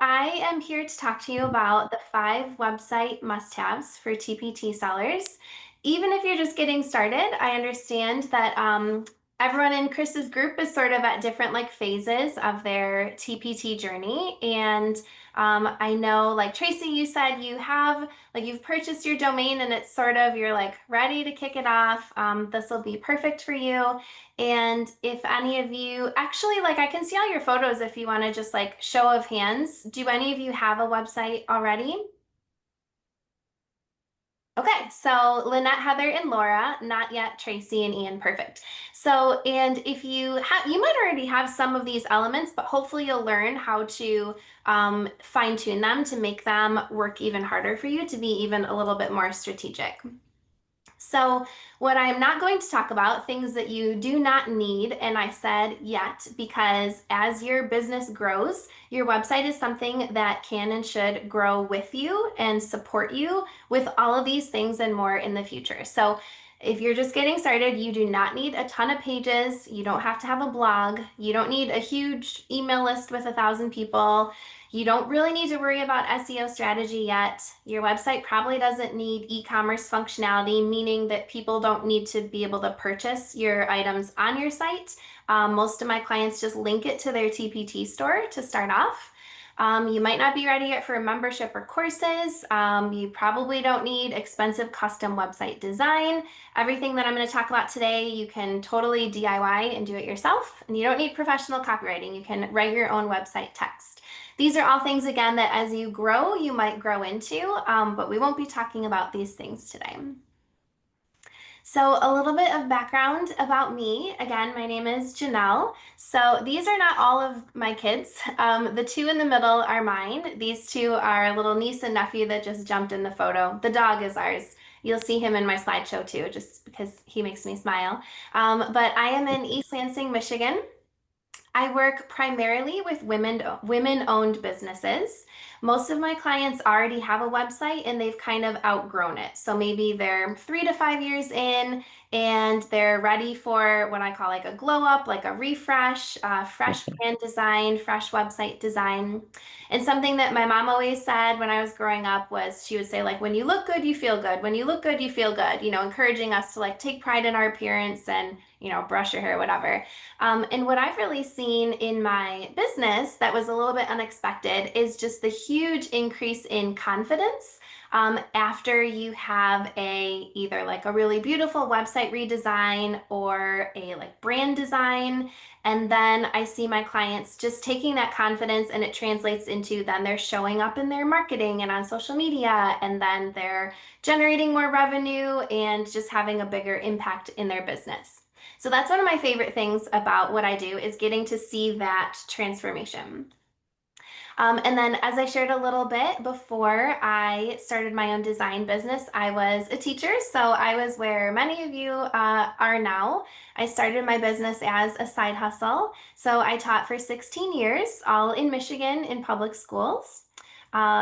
I am here to talk to you about the 5 website must-haves for TPT sellers. Even if you're just getting started, I understand that everyone in Chris's group is sort of at different phases of their TPT journey. And I know, like Tracy, you said you have you've purchased your domain and it's sort of you're ready to kick it off. This will be perfect for you. And if any of you actually I can see all your photos if you want to just show of hands. Do any of you have a website already? Okay, so Lynette, Heather, and Laura, not yet Tracy and Ian, perfect. So, and if you have, you might already have some of these elements, but hopefully you'll learn how to fine tune them to make them work even harder for you to be even a little bit more strategic. So, what I'm not going to talk about, things that you do not need, and I said yet, because as your business grows, your website is something that can and should grow with you and support you with all of these things and more in the future. So, if you're just getting started, you do not need a ton of pages. You don't have to have a blog. You don't need a huge email list with 1,000 people. You don't really need to worry about SEO strategy yet. Your website probably doesn't need e-commerce functionality, meaning that people don't need to be able to purchase your items on your site. Most of my clients just link it to their TPT store to start off. You might not be ready yet for a membership or courses. You probably don't need expensive custom website design. Everything that I'm going to talk about today, you can totally DIY and do it yourself. And you don't need professional copywriting. You can write your own website text. These are all things, again, that as you grow, you might grow into, but we won't be talking about these things today. So, a little bit of background about me. Again, my name is Janelle. So, these are not all of my kids. The two in the middle are mine. These two are a little niece and nephew that just jumped in the photo. The dog is ours. You'll see him in my slideshow too, just because he makes me smile. But I am in East Lansing, Michigan. I work primarily with women-owned businesses. Most of my clients already have a website and they've kind of outgrown it. So maybe they're 3 to 5 years in and they're ready for what I call a glow up, like a refresh, fresh brand design, fresh website design. And something that my mom always said when I was growing up was she would say when you look good, you feel good. When you look good, you feel good, encouraging us to take pride in our appearance and, brush your hair, whatever. And what I've really seen in my business that was a little bit unexpected is just the huge increase in confidence after you have either a really beautiful website redesign or a brand design. And then I see my clients just taking that confidence and it translates into then they're showing up in their marketing and on social media, and then they're generating more revenue and just having a bigger impact in their business. So that's one of my favorite things about what I do is getting to see that transformation. And then, as I shared a little bit before I started my own design business, I was a teacher. So I was where many of you are now. I started my business as a side hustle. So I taught for 16 years, all in Michigan in public schools.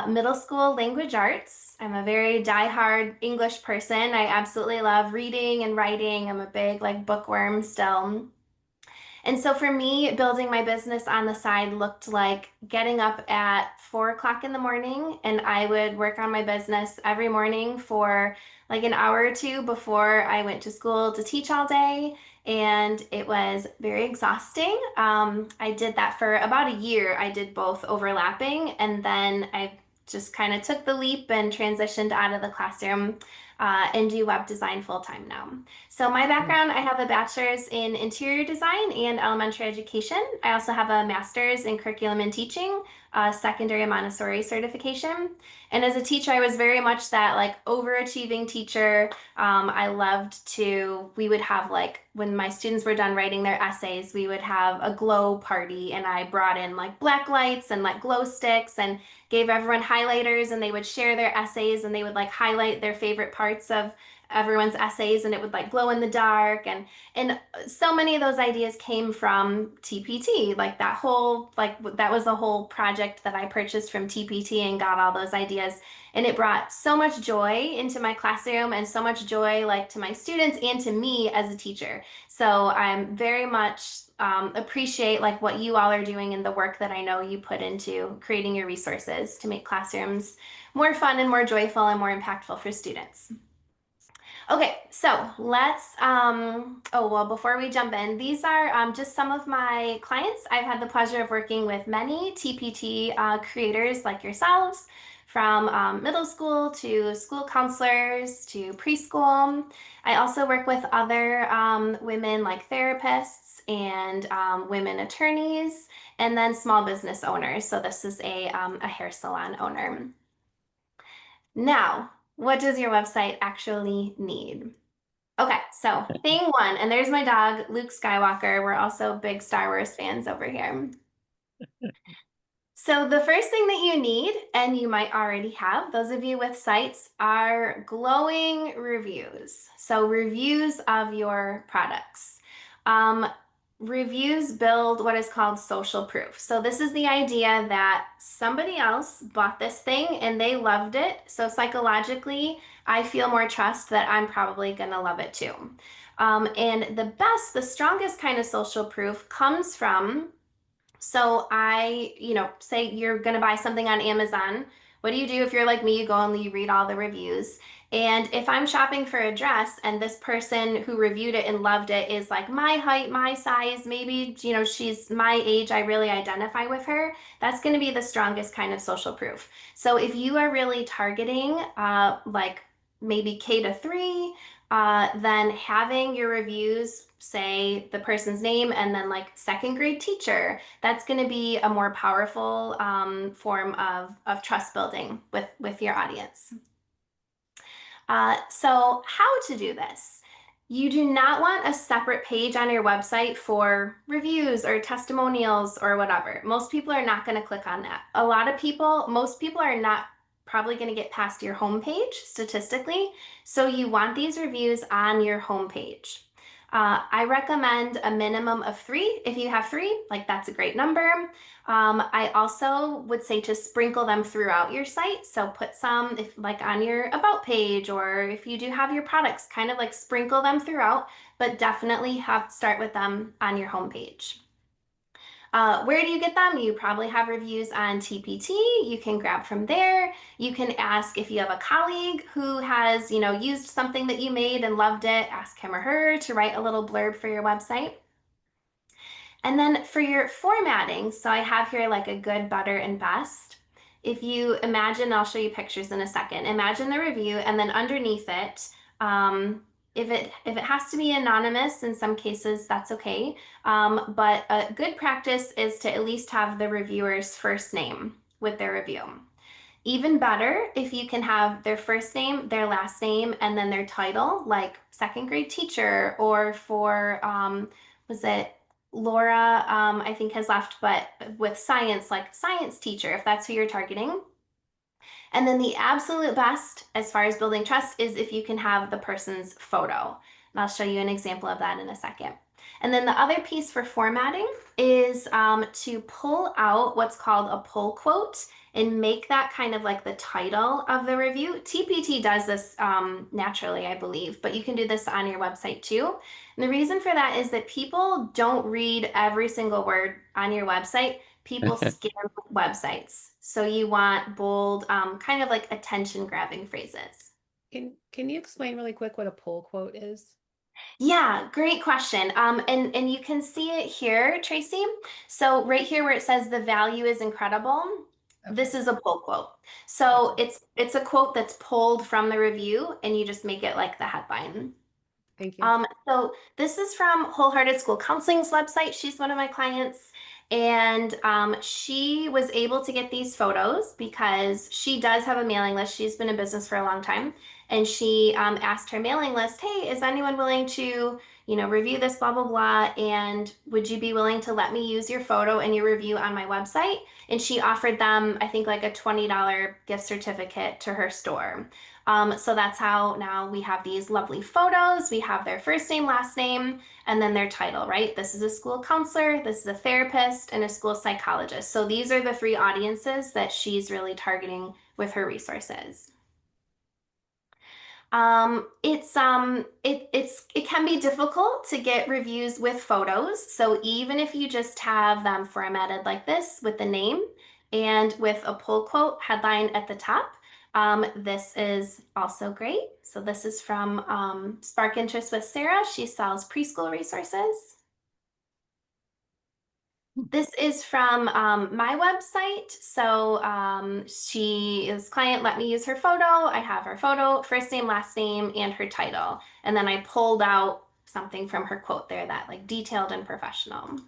Middle school language arts. I'm a very die-hard English person. I absolutely love reading and writing. I'm a big bookworm still. And so for me, building my business on the side looked like getting up at 4 o'clock in the morning, and I would work on my business every morning for an hour or two before I went to school to teach all day. And it was very exhausting. I did that for about a year. I did both overlapping, and then I just kind of took the leap and transitioned out of the classroom and do web design full time now. So my background, I have a bachelor's in interior design and elementary education. I also have a master's in curriculum and teaching, secondary Montessori certification. And as a teacher, I was very much that overachieving teacher. I loved we would have when my students were done writing their essays, we would have a glow party and I brought in black lights and glow sticks and gave everyone highlighters, and they would share their essays and they would highlight their favorite parts of everyone's essays and it would like glow in the dark, and so many of those ideas came from TpT. Like that whole that was a whole project that I purchased from TpT and got all those ideas, and it brought so much joy into my classroom and so much joy like to my students and to me as a teacher. So I'm very much appreciate like what you all are doing and the work that I know you put into creating your resources to make classrooms more fun and more joyful and more impactful for students. Okay, so let's, oh, well, before we jump in, these are just some of my clients. I've had the pleasure of working with many TpT creators like yourselves, from middle school to school counselors to preschool. I also work with other women like therapists and women attorneys, and then small business owners. So this is a hair salon owner. Now, what does your website actually need? Okay, so thing one, and there's my dog, Luke Skywalker. We're also big Star Wars fans over here. So the first thing that you need, and you might already have, those of you with sites, are glowing reviews. So reviews of your products. Reviews build what is called social proof. So this is the idea that somebody else bought this thing and they loved it. So psychologically, I feel more trust that I'm probably gonna love it too. And the strongest kind of social proof comes from, so say you're going to buy something on Amazon. What do you do if you're like me? You go and you read all the reviews. And if I'm shopping for a dress and this person who reviewed it and loved it is like my height, my size, maybe, she's my age, I really identify with her, that's going to be the strongest kind of social proof. So if you are really targeting like maybe K-3, then having your reviews say the person's name and then like second grade teacher, that's going to be a more powerful form of trust building with your audience. So how to do this? You do not want a separate page on your website for reviews or testimonials or whatever. Most people are not going to click on that. Most people are not probably going to get past your homepage statistically. So you want these reviews on your homepage. I recommend a minimum of 3. If you have 3, like that's a great number. I also would say to sprinkle them throughout your site. So put some, if like on your about page, or if you do have your products, kind of like sprinkle them throughout, but definitely start with them on your homepage. Where do you get them? You probably have reviews on TpT. You can grab from there. You can ask if you have a colleague who has, used something that you made and loved it, ask him or her to write a little blurb for your website. And then for your formatting, so I have here like a good, better, and best. If you imagine, I'll show you pictures in a second. Imagine the review, and then underneath it, if it has to be anonymous, in some cases that's okay. But a good practice is to at least have the reviewer's first name with their review. Even better if you can have their first name, their last name, and then their title, like second grade teacher, or for, was it Laura, I think has left, but with science, like science teacher, if that's who you're targeting. And then the absolute best as far as building trust is if you can have the person's photo. And I'll show you an example of that in a second. And then the other piece for formatting is to pull out what's called a pull quote and make that kind of like the title of the review. TpT does this naturally, I believe, but you can do this on your website too. And the reason for that is that people don't read every single word on your website. People skim websites. So you want bold, kind of like attention-grabbing phrases. Can you explain really quick what a pull quote is? Yeah, great question. And you can see it here, Tracy. So right here where it says the value is incredible, this is a pull quote. So it's a quote that's pulled from the review, and you just make it like the headline. Thank you. So this is from Wholehearted School Counseling's website. She's one of my clients, and she was able to get these photos because she does have a mailing list. She's been in business for a long time, and she asked her mailing list, "Hey, is anyone willing to, review this, blah, blah, blah. And would you be willing to let me use your photo and your review on my website? And she offered them, I think, like a $20 gift certificate to her store. So that's how now we have these lovely photos. We have their first name, last name, and then their title, right? This is a school counselor, this is a therapist, and a school psychologist. So these are the three audiences that she's really targeting with her resources. It can be difficult to get reviews with photos. So even if you just have them formatted like this with the name and with a pull quote headline at the top, this is also great. So this is from Spark Interest with Sarah. She sells preschool resources. This is from my website. So this client let me use her photo. I have her photo, first name, last name, and her title. And then I pulled out something from her quote there that like detailed and professional.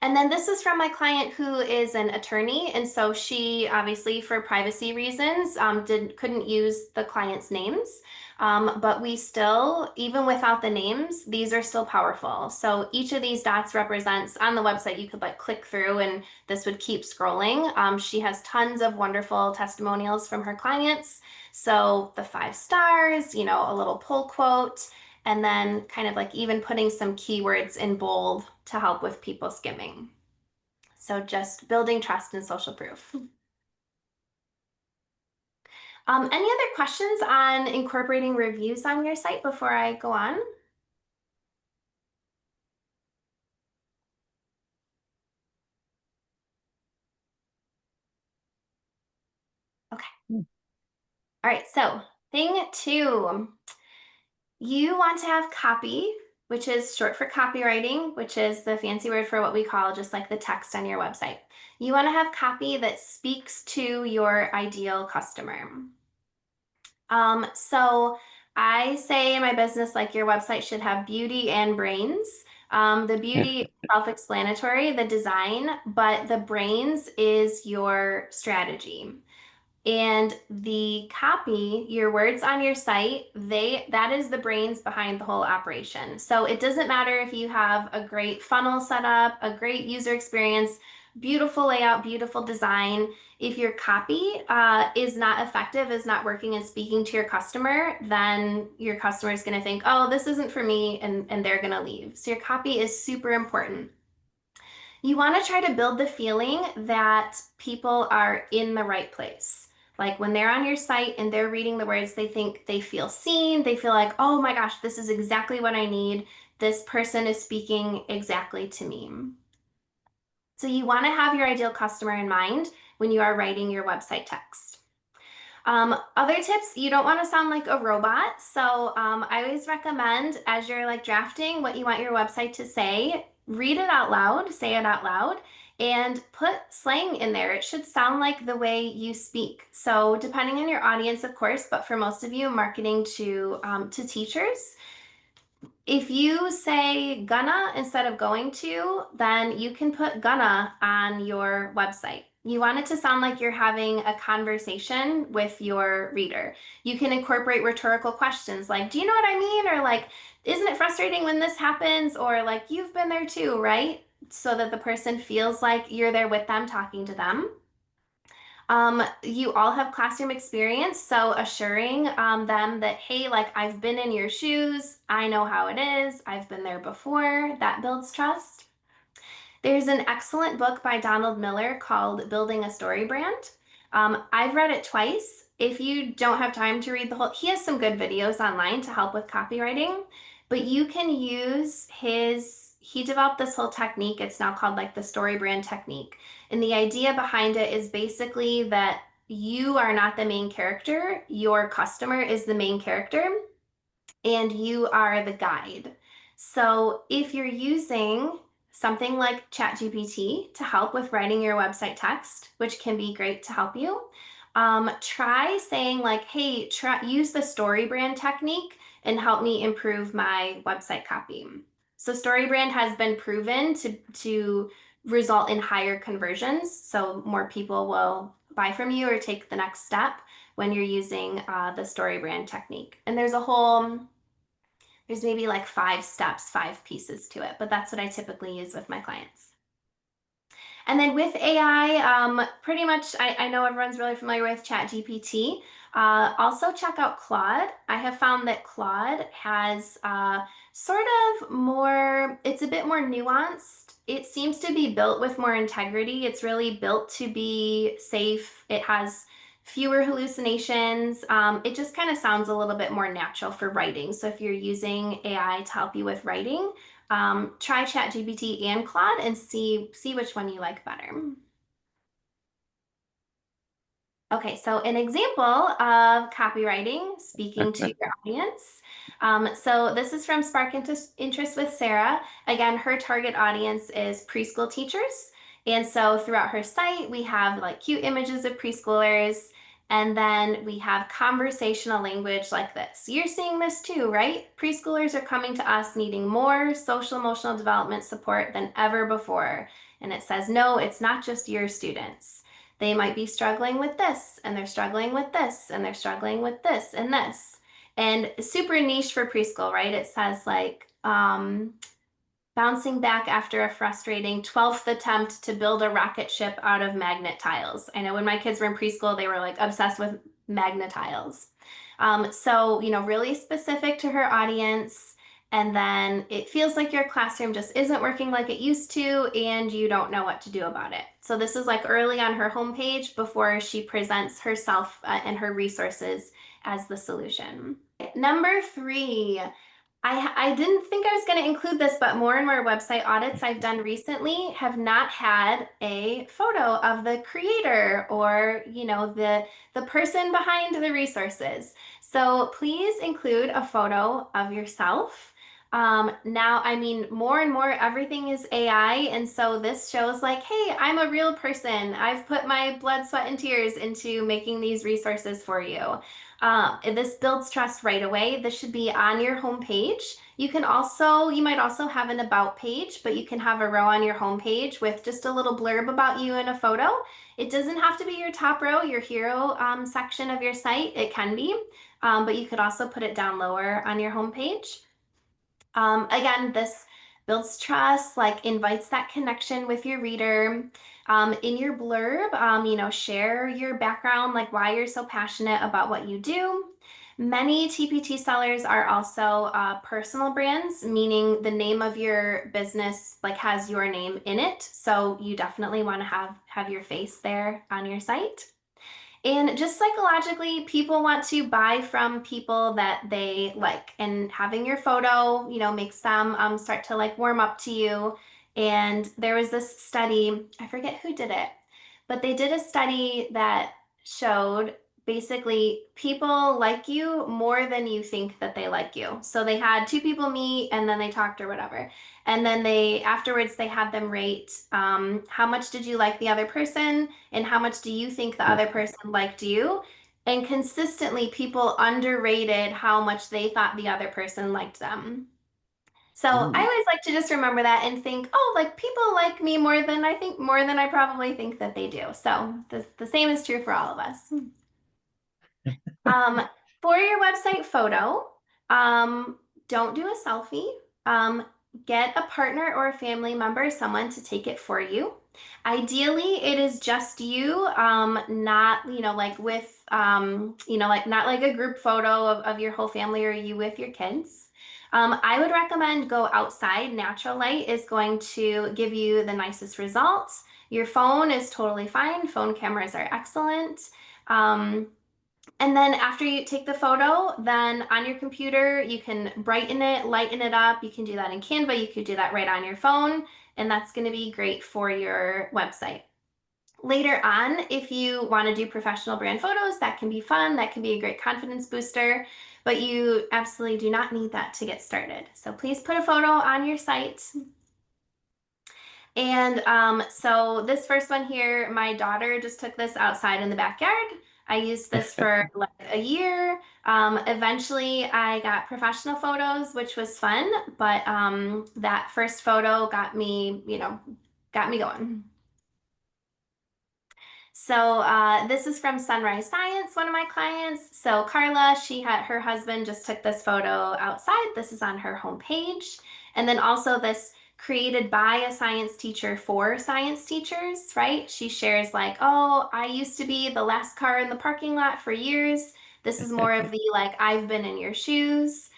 And then this is from my client who is an attorney, and so she obviously, for privacy reasons, couldn't use the client's names. But we still, even without the names, these are still powerful. So each of these dots represents on the website. You could like click through, and this would keep scrolling. She has tons of wonderful testimonials from her clients. So the 5 stars, a little pull quote and then kind of like even putting some keywords in bold to help with people skimming. So just building trust and social proof. Any other questions on incorporating reviews on your site before I go on? Okay. All right, so thing two, you want to have copy, which is short for copywriting, which is the fancy word for what we call just like the text on your website. You want to have copy that speaks to your ideal customer. So I say in my business, like your website should have beauty and brains. The beauty, self-explanatory, the design, but the brains is your strategy. And the copy, your words on your site, that is the brains behind the whole operation. So it doesn't matter if you have a great funnel set up, a great user experience, beautiful layout, beautiful design. If your copy is not effective, is not working and speaking to your customer, then your customer is going to think, oh, this isn't for me, and they're going to leave. So your copy is super important. You want to try to build the feeling that people are in the right place. Like when they're on your site and they're reading the words, they think they feel seen. They feel like, oh my gosh, this is exactly what I need. This person is speaking exactly to me. So you want to have your ideal customer in mind when you are writing your website text. Other tips, you don't want to sound like a robot. So I always recommend as you're like drafting what you want your website to say, read it out loud, say it out loud, and put slang in there. It should sound like the way you speak. So depending on your audience, of course, but for most of you, marketing to teachers, if you say gonna instead of going to, then you can put gonna on your website. You want it to sound like you're having a conversation with your reader. You can incorporate rhetorical questions like, do you know what I mean? Or like, isn't it frustrating when this happens? Or like, you've been there too, right? So that the person feels like you're there with them, talking to them. You all have classroom experience, so assuring them that, hey, like I've been in your shoes, I know how it is, I've been there before, that builds trust. There's an excellent book by Donald Miller called Building a Story Brand. I've read it twice. If you don't have time to read the whole, he has some good videos online to help with copywriting, but you can use he developed this whole technique. It's now called like the story brand technique. And the idea behind it is basically that you are not the main character, your customer is the main character and you are the guide. So if you're using something like ChatGPT to help with writing your website text, which can be great to help you, try saying like, hey, use the story brand technique and help me improve my website copy. So story brand has been proven to result in higher conversions. So more people will buy from you or take the next step when you're using the story brand technique. And There's maybe like 5 steps, 5 pieces to it, but that's what I typically use with my clients. And then with AI, pretty much, I know everyone's really familiar with ChatGPT. Also, check out Claude. I have found that Claude has sort of more, it's a bit more nuanced. It seems to be built with more integrity. It's really built to be safe. It has fewer hallucinations. It just kind of sounds a little bit more natural for writing. So if you're using AI to help you with writing, try ChatGPT and Claude and see which one you like better. Okay, so an example of copywriting, speaking to your audience. So this is from Spark Interest with Sarah. Again, her target audience is preschool teachers. And so throughout her site, we have like cute images of preschoolers. And then we have conversational language like this. You're seeing this too, right? Preschoolers are coming to us needing more social emotional development support than ever before. And it says, no, it's not just your students. They might be struggling with this, and they're struggling with this, and they're struggling with this and this. And super niche for preschool, right? It says like bouncing back after a frustrating 12th attempt to build a rocket ship out of magnet tiles. I know when my kids were in preschool, they were like obsessed with magnet tiles. So, really specific to her audience. And then it feels like your classroom just isn't working like it used to, and you don't know what to do about it. So, this is like early on her homepage before she presents herself and her resources as the solution. Number 3, I didn't think I was going to include this, but more and more website audits I've done recently have not had a photo of the creator or, the person behind the resources. So please include a photo of yourself. Now, I mean, more and more everything is AI, and so this shows like, hey, I'm a real person. I've put my blood, sweat, and tears into making these resources for you. This builds trust right away. This should be on your homepage. You might also have an about page, but you can have a row on your homepage with just a little blurb about you and a photo. It doesn't have to be your top row, your hero section of your site. It can be, but you could also put it down lower on your homepage. Again, this builds trust, like invites that connection with your reader. In your blurb, share your background, like why you're so passionate about what you do. Many TPT sellers are also personal brands, meaning the name of your business like has your name in it. So you definitely want to have your face there on your site. And just psychologically, people want to buy from people that they like. And having your photo, makes them start to like warm up to you. And there was this study, I forget who did it, but they did a study that showed basically people like you more than you think that they like you. So they had 2 people meet and then they talked or whatever. And then afterwards, they had them rate how much did you like the other person and how much do you think the other person liked you? And consistently, people underrated how much they thought the other person liked them. So I Ooh. always like to just remember that and think, oh, like people like me more than I probably think that they do. So the same is true for all of us. Um, for your website photo, um, don't do a selfie. Um, get a partner or a family member, someone to take it for you. Ideally, it is just you, not, like with, like not like a group photo of your whole family or you with your kids. I would recommend go outside. Natural light is going to give you the nicest results. Your phone is totally fine. Phone cameras are excellent. Um, and then after you take the photo, then on your computer, you can brighten it, lighten it up. You can do that in Canva. You could do that right on your phone, and that's going to be great for your website. Later on, if you want to do professional brand photos, that can be fun. That can be a great confidence booster, but you absolutely do not need that to get started. So please put a photo on your site. And so this first one here, my daughter just took this outside in the backyard. I used this for like a year. Eventually, I got professional photos, which was fun, but that first photo got me going. This is from Sunrise Science, one of my clients. So Carla, she had her husband just took this photo outside. This is on her homepage. And then also this created by a science teacher for science teachers, right? She shares like, oh, I used to be the last car in the parking lot for years. This is more of the like, I've been in your shoes.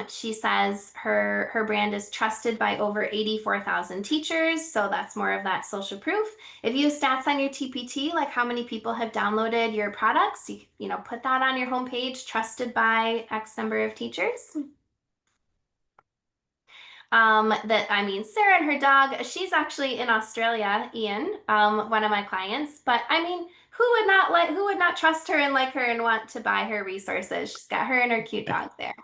She says her brand is trusted by over 84,000 teachers. So that's more of that social proof. If you have stats on your TpT, like how many people have downloaded your products, you put that on your homepage, trusted by X number of teachers. Sarah and her dog, she's actually in Australia, Ian, one of my clients. But I mean, who would not trust her and like her and want to buy her resources? She's got her and her cute dog there.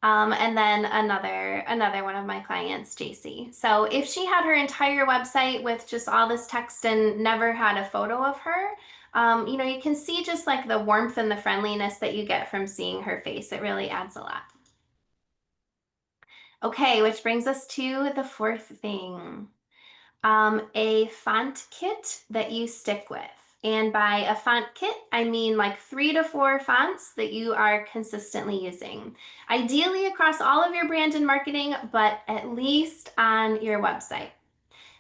And then another one of my clients, JC. So if she had her entire website with just all this text and never had a photo of her, you can see just like the warmth and the friendliness that you get from seeing her face. It really adds a lot. Okay, which brings us to the fourth thing. A font kit that you stick with. And by a font kit, I mean like 3 to 4 fonts that you are consistently using. Ideally across all of your brand and marketing, but at least on your website.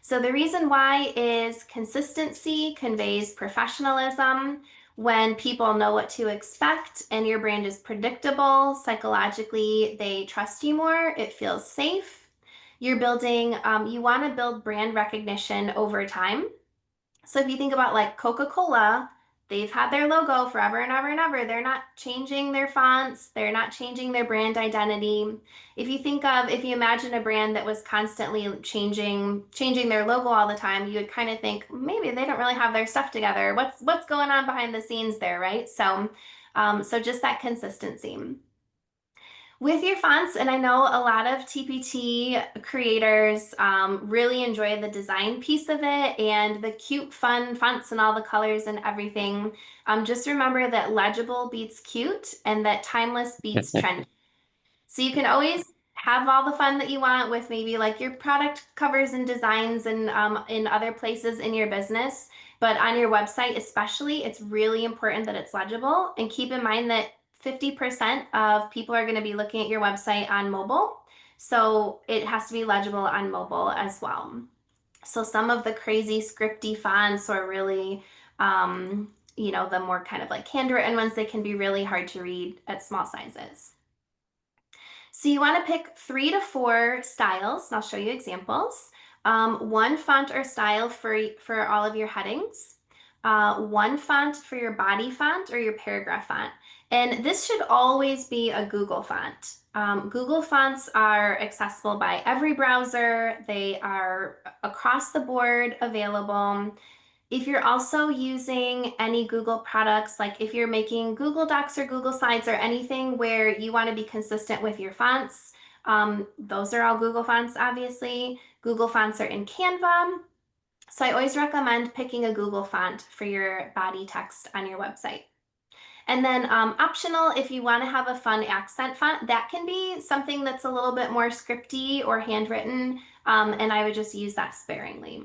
So the reason why is consistency conveys professionalism. When people know what to expect and your brand is predictable, psychologically, they trust you more. It feels safe. You want to build brand recognition over time. So if you think about like Coca-Cola, they've had their logo forever and ever and ever. They're not changing their fonts, they're not changing their brand identity. If you imagine a brand that was constantly changing their logo all the time, you would kind of think maybe they don't really have their stuff together. What's going on behind the scenes there, right? So just that consistency. With your fonts, and I know a lot of TpT creators really enjoy the design piece of it and the cute, fun fonts and all the colors and everything. Just remember that legible beats cute and that timeless beats trendy. So you can always have all the fun that you want with maybe like your product covers and designs and in other places in your business. But on your website, especially, it's really important that it's legible. And keep in mind that 50% of people are going to be looking at your website on mobile. So it has to be legible on mobile as well. So some of the crazy scripty fonts or really, the more kind of like handwritten ones, they can be really hard to read at small sizes. So you want to pick 3 to 4 styles, and I'll show you examples. One font or style for all of your headings, one font for your body font or your paragraph font. And this should always be a Google font. Google fonts are accessible by every browser. They are across the board available. If you're also using any Google products, like if you're making Google Docs or Google Slides or anything where you want to be consistent with your fonts, those are all Google fonts, obviously. Google fonts are in Canva. So I always recommend picking a Google font for your body text on your website. And then optional, if you want to have a fun accent font, that can be something that's a little bit more scripty or handwritten, and I would just use that sparingly.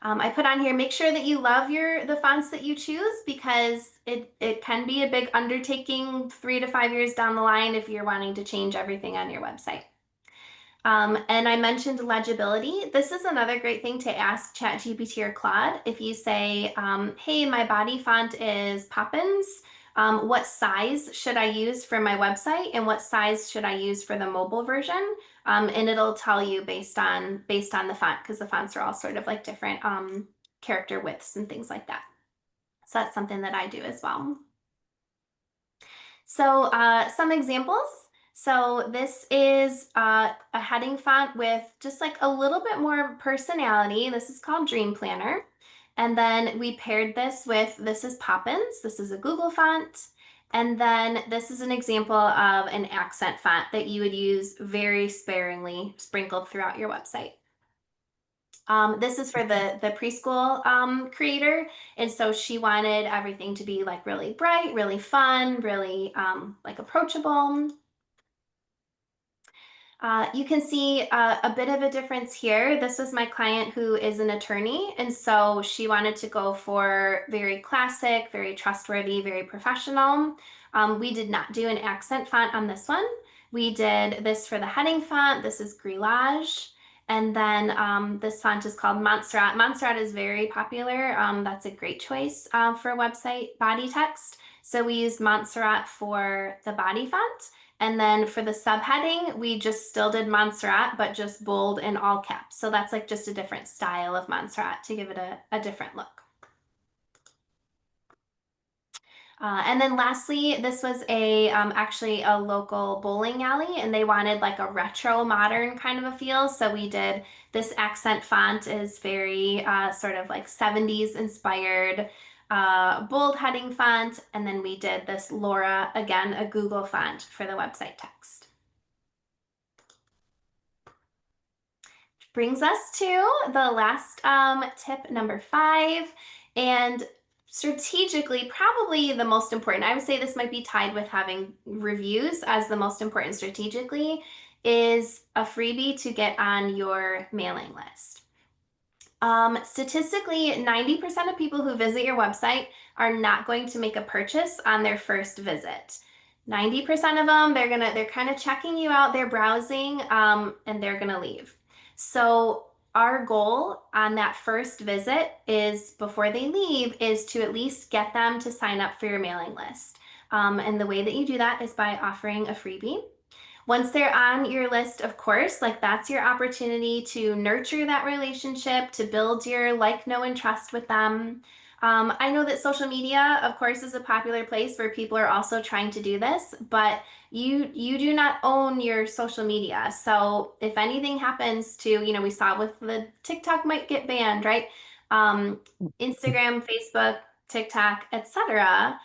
I put on here, make sure that you love the fonts that you choose because it can be a big undertaking 3 to 5 years down the line if you're wanting to change everything on your website. And I mentioned legibility. This is another great thing to ask ChatGPT or Claude. If you say, hey, my body font is Poppins, what size should I use for my website and what size should I use for the mobile version? And it'll tell you based on the font because the fonts are all sort of like different character widths and things like that. So that's something that I do as well. So some examples. So this is a heading font with just like a little bit more personality. This is called Dream Planner. And then we paired this is Poppins. This is a Google font. And then this is an example of an accent font that you would use very sparingly sprinkled throughout your website. This is for the preschool creator. And so she wanted everything to be like really bright, really fun, really like approachable. You can see a bit of a difference here. This was my client who is an attorney, and so she wanted to go for very classic, very trustworthy, very professional. We did not do an accent font on this one. We did this for the heading font. This is Grillage. And then this font is called Montserrat. Montserrat is very popular. That's a great choice for website body text. So we used Montserrat for the body font. And then for the subheading, we just still did Montserrat, but just bold and all caps. So that's like just a different style of Montserrat to give it a different look. And then lastly, this was a actually a local bowling alley, and they wanted like a retro modern kind of a feel. So we did this accent font is very sort of like 70s inspired bold heading font. And then we did this Laura, again, a Google font for the website text. Brings us to the last tip, number 5. And strategically, probably the most important, I would say this might be tied with having reviews as the most important strategically, is a freebie to get on your mailing list. Statistically, 90% of people who visit your website are not going to make a purchase on their first visit. 90% of them, they're kind of checking you out, they're browsing, and they're gonna leave. So our goal on that first visit is before they leave is to at least get them to sign up for your mailing list. And the way that you do that is by offering a freebie. Once they're on your list, of course, like that's your opportunity to nurture that relationship, to build your like, know, and trust with them. I know that social media, of course, is a popular place where people are also trying to do this, but you do not own your social media. So if anything happens to, we saw with the TikTok might get banned, right? Instagram, Facebook, TikTok, etc.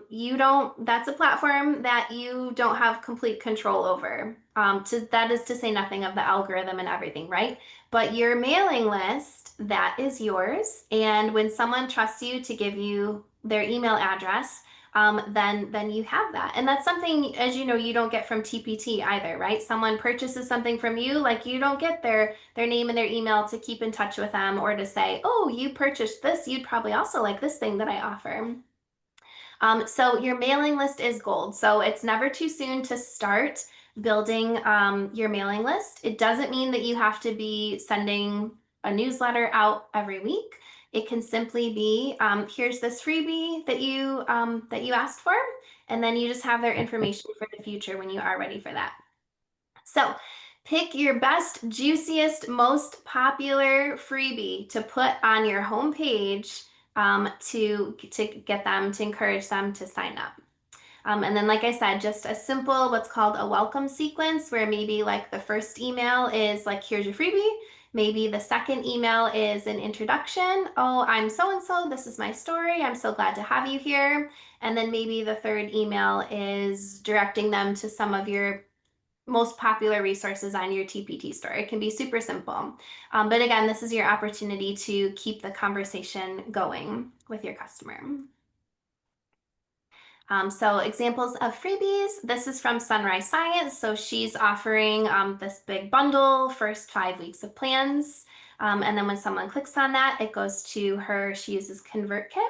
You don't, that's a platform that you don't have complete control over. That is to say nothing of the algorithm and everything, right? But your mailing list, that is yours. And when someone trusts you to give you their email address, then you have that. And that's something, as you know, you don't get from TpT either, right? Someone purchases something from you, like you don't get their name and their email to keep in touch with them or to say, oh, you purchased this, you'd probably also like this thing that I offer. So your mailing list is gold. So it's never too soon to start building your mailing list. It doesn't mean that you have to be sending a newsletter out every week. It can simply be, here's this freebie that you asked for, and then you just have their information for the future when you are ready for that. So pick your best, juiciest, most popular freebie to put on your homepage to get them, to encourage them to sign up. And then, like I said, just a simple, what's called a welcome sequence, where maybe like the first email is like, here's your freebie. Maybe the second email is an introduction. Oh, I'm so and so. This is my story. I'm so glad to have you here. And then maybe the third email is directing them to some of your most popular resources on your TpT store. It can be super simple. But again, this is your opportunity to keep the conversation going with your customer. So examples of freebies, this is from Sunrise Science. So she's offering this big bundle, first 5 weeks of plans. And then when someone clicks on that, it goes to her, she uses ConvertKit.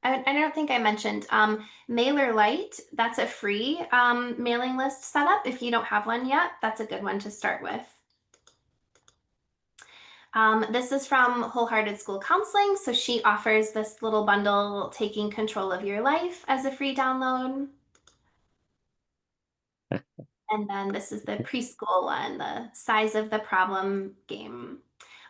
I don't think I mentioned MailerLite. That's a free mailing list setup. If you don't have one yet, that's a good one to start with. This is from Wholehearted School Counseling. So she offers this little bundle, Taking Control of Your Life, as a free download. And then this is the preschool one, the Size of the Problem game.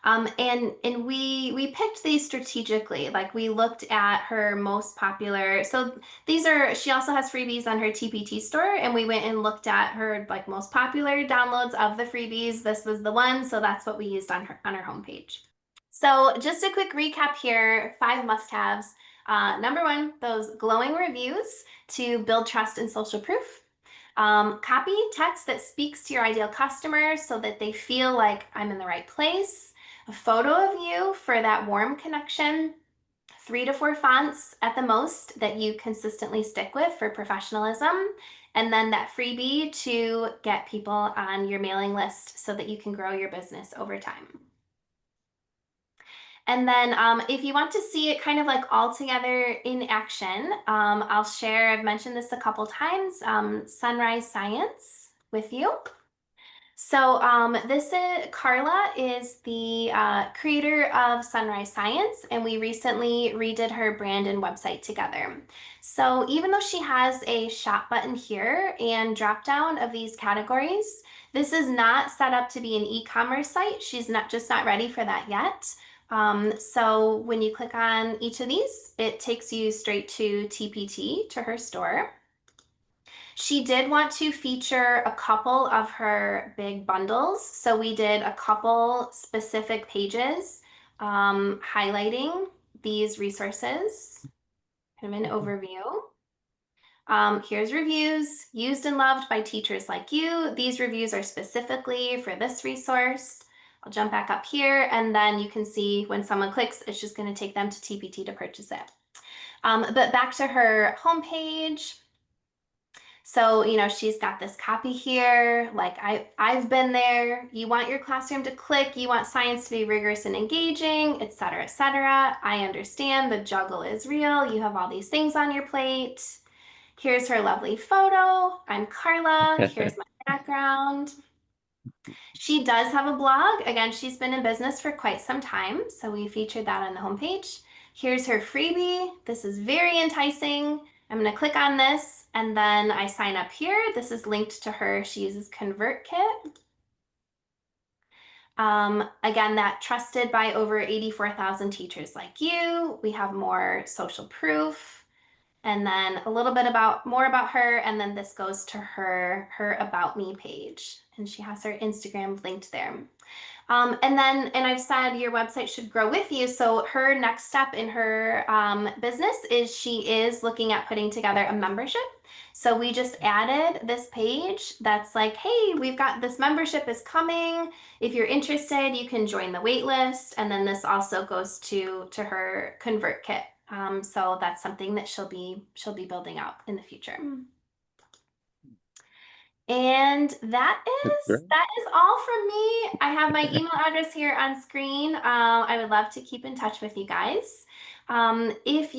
And we picked these strategically. Like we looked at her most popular. So these are, she also has freebies on her TpT store, and we went and looked at her like most popular downloads of the freebies. This was the one, so that's what we used on her homepage. So just a quick recap here, 5 must-haves. Number 1, those glowing reviews to build trust and social proof. Copy text that speaks to your ideal customer so that they feel like I'm in the right place. A photo of you for that warm connection. 3 to 4 fonts at the most that you consistently stick with for professionalism. And then that freebie to get people on your mailing list so that you can grow your business over time. And then if you want to see it kind of like all together in action, I'll share, I've mentioned this a couple times, Sunrise Science with you. So Carla is the creator of Sunrise Science, and we recently redid her brand and website together. So even though she has a shop button here and drop down of these categories, this is not set up to be an e-commerce site. She's not ready for that yet. So when you click on each of these, it takes you straight to TpT, to her store. She did want to feature a couple of her big bundles. So we did a couple specific pages highlighting these resources, kind of an overview. Here's reviews used and loved by teachers like you. These reviews are specifically for this resource. I'll jump back up here, and then you can see when someone clicks, it's just going to take them to TpT to purchase it. But back to her homepage. So, she's got this copy here, like I've been there. You want your classroom to click, you want science to be rigorous and engaging, et cetera, et cetera. I understand the juggle is real. You have all these things on your plate. Here's her lovely photo. I'm Carla. Here's my background. She does have a blog. Again, she's been in business for quite some time, so we featured that on the homepage. Here's her freebie. This is very enticing. I'm going to click on this, and then I sign up here. This is linked to her. She uses ConvertKit. Again, that trusted by over 84,000 teachers like you. We have more social proof, and then a little bit more about her, and then this goes to her About Me page, and she has her Instagram linked there. And I've said your website should grow with you. So her next step in her business is she is looking at putting together a membership. So we just added this page that's like, hey, we've got this membership is coming. If you're interested, you can join the wait list. And then this also goes to her ConvertKit. So that's something that she'll be building out in the future. And that is all from me. I have my email address here on screen. I would love to keep in touch with you guys. If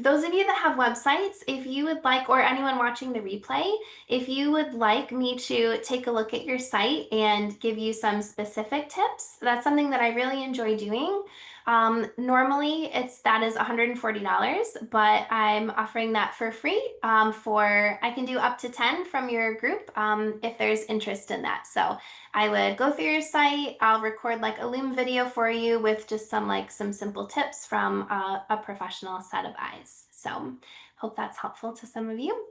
those of you that have websites, if you would like, or anyone watching the replay, if you would like me to take a look at your site and give you some specific tips, that's something that I really enjoy doing. Normally that is $140, but I'm offering that for free I can do up to 10 from your group if there's interest in that. So I would go through your site, I'll record like a Loom video for you with just some simple tips from a professional set of eyes. So hope that's helpful to some of you.